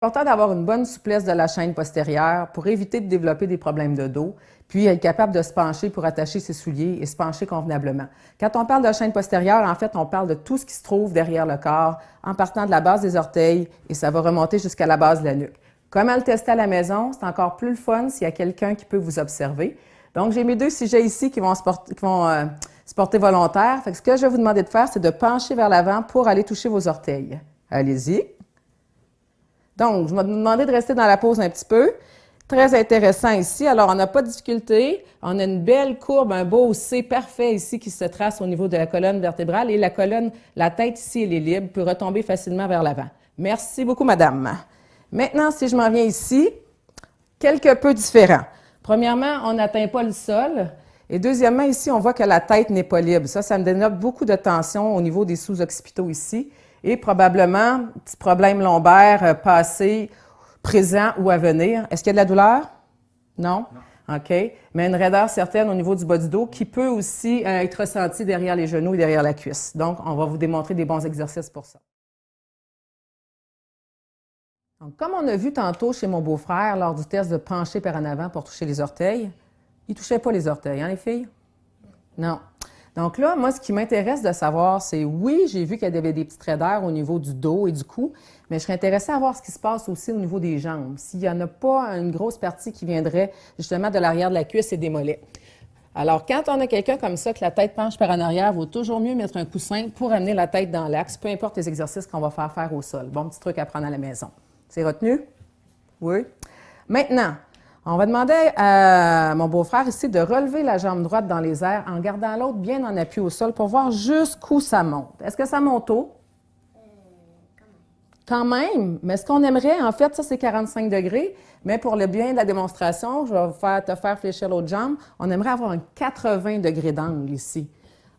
C'est important d'avoir une bonne souplesse de la chaîne postérieure pour éviter de développer des problèmes de dos, puis être capable de se pencher pour attacher ses souliers et se pencher convenablement. Quand on parle de chaîne postérieure, en fait, on parle de tout ce qui se trouve derrière le corps, en partant de la base des orteils et ça va remonter jusqu'à la base de la nuque. Comment le tester à la maison? C'est encore plus le fun s'il y a quelqu'un qui peut vous observer. Donc, j'ai mes deux sujets ici qui vont se porter volontaires. Fait que ce que je vais vous demander de faire, c'est de pencher vers l'avant pour aller toucher vos orteils. Allez-y. Donc, je vais vous demander de rester dans la pose un petit peu. Très intéressant ici. Alors, on n'a pas de difficulté. On a une belle courbe, un beau C parfait ici qui se trace au niveau de la colonne vertébrale. Et la colonne, la tête ici, elle est libre, peut retomber facilement vers l'avant. Merci beaucoup, madame. Maintenant, si je m'en viens ici, quelque peu différent. Premièrement, on n'atteint pas le sol. Et deuxièmement, ici, on voit que la tête n'est pas libre. Ça me dénote beaucoup de tension au niveau des sous-occipitaux ici. Et probablement, petit problème lombaire passé, présent ou à venir. Est-ce qu'il y a de la douleur? Non? Non. OK. Mais une raideur certaine au niveau du bas du dos qui peut aussi être ressentie derrière les genoux et derrière la cuisse. Donc, on va vous démontrer des bons exercices pour ça. Donc, comme on a vu tantôt chez mon beau-frère lors du test de pencher par en avant pour toucher les orteils, il ne touchait pas les orteils, hein, les filles? Non. Donc là, moi, ce qui m'intéresse de savoir, c'est oui, j'ai vu qu'il y avait des petites raideurs au niveau du dos et du cou, mais je serais intéressée à voir ce qui se passe aussi au niveau des jambes. S'il n'y en a pas une grosse partie qui viendrait justement de l'arrière de la cuisse et des mollets. Alors, quand on a quelqu'un comme ça, que la tête penche par en arrière, il vaut toujours mieux mettre un coussin pour amener la tête dans l'axe, peu importe les exercices qu'on va faire au sol. Bon petit truc à prendre à la maison. C'est retenu? Oui. Maintenant, on va demander à mon beau-frère ici de relever la jambe droite dans les airs en gardant l'autre bien en appui au sol pour voir jusqu'où ça monte. Est-ce que ça monte haut? Quand même. Mais ce qu'on aimerait, en fait, ça c'est 45 degrés, mais pour le bien de la démonstration, je vais te faire fléchir l'autre jambe. On aimerait avoir un 80 degrés d'angle ici,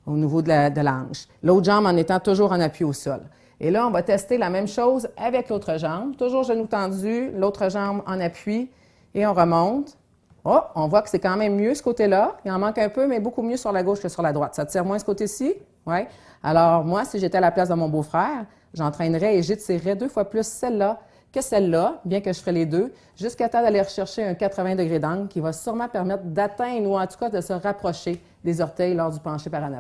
au niveau de la hanche. L'autre jambe en étant toujours en appui au sol. Et là, on va tester la même chose avec l'autre jambe. Toujours genou tendu, l'autre jambe en appui. Et on remonte. Oh, on voit que c'est quand même mieux ce côté-là. Il en manque un peu, mais beaucoup mieux sur la gauche que sur la droite. Ça tire moins ce côté-ci? Oui. Alors, moi, si j'étais à la place de mon beau-frère, j'entraînerais et j'étirerais 2 fois plus celle-là que celle-là, bien que je ferais les deux, jusqu'à temps d'aller rechercher un 80 degrés d'angle qui va sûrement permettre d'atteindre ou en tout cas de se rapprocher des orteils lors du pencher par en avant.